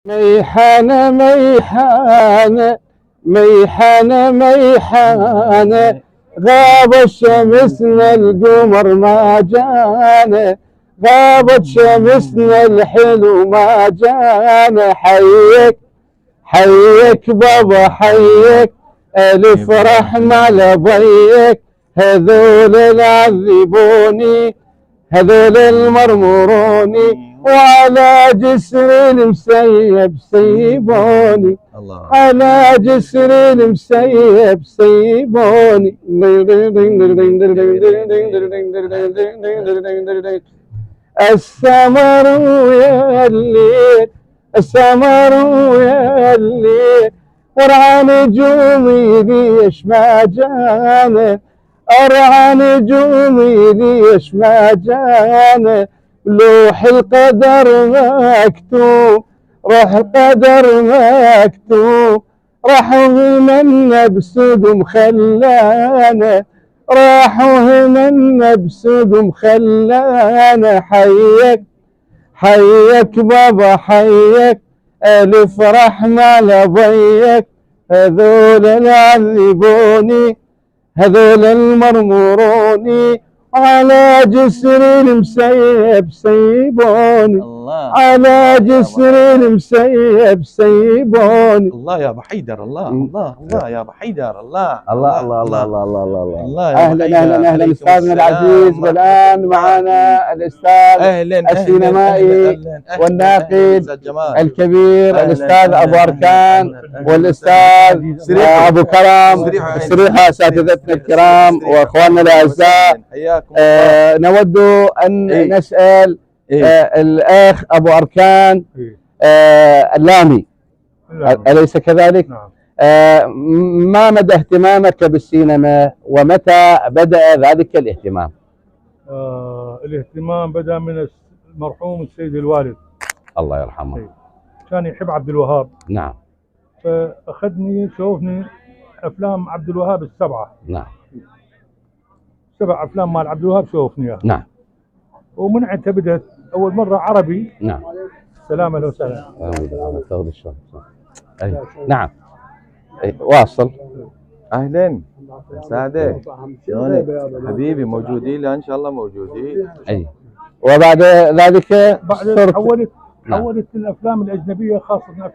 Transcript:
ميحانة ميحانة ميحانة ميحانة، غابت شمسنا القمر ما جانا، غابت شمسنا الحلو ما جانا. حيك حيك بابا حيك، ألف رحمة لضيك، هذول العذبوني هذول المرمروني، وعلى جسر المسيب سيبوني، على جسر المسيب سيبوني. السمر ويا الليل، السمر ويا الليل، ورعى نجومي ليش ما جانا، أرعى نجومي ليش ما جانا. لوح القدر مكتوب، روح القدر مكتوب، راحوا همنا بسوق مخلانا، راحوا همنا بسوق مخلانا. حيك حيك بابا حيك، ألف رحمة لضيك، هذول العذبوني هذول المرمروني، على جسر المسيب سيبوني، على جسر المسيب سيبوني. الله يا ابو حيدر، الله الله الله يا ابو حيدر، الله الله الله الله الله الله الله الله. اهلا اهلا اهلا استاذنا العزيز. والان معنا الاستاذ السينمائي والناقد الكبير الاستاذ ابو اركان والاستاذ ابو كرم. استريحوا اساتذتنا الكرام واخواننا الاعزاء. نود ان نسال الاخ ابو اركان اللامي، اليس كذلك؟ ما مدى اهتمامك بالسينما ومتى بدأ ذلك الاهتمام؟ الاهتمام بدأ من المرحوم السيد الوالد الله يرحمه، كان يحب عبد الوهاب. نعم. فأخذني شوفني أفلام عبد الوهاب السبعة. نعم. 7 أفلام مال عبد الوهاب شوفني. نعم. ومن عندها بدأت أول مرة عربي. نعم. سلام أهلا وسهلا. نعم. واصل. اهلا سعدك، شلونك حبيبي؟ موجودين؟ لا ان شاء الله موجودين. اي. وبعد ذلك بعد حولت الافلام الاجنبيه خاصه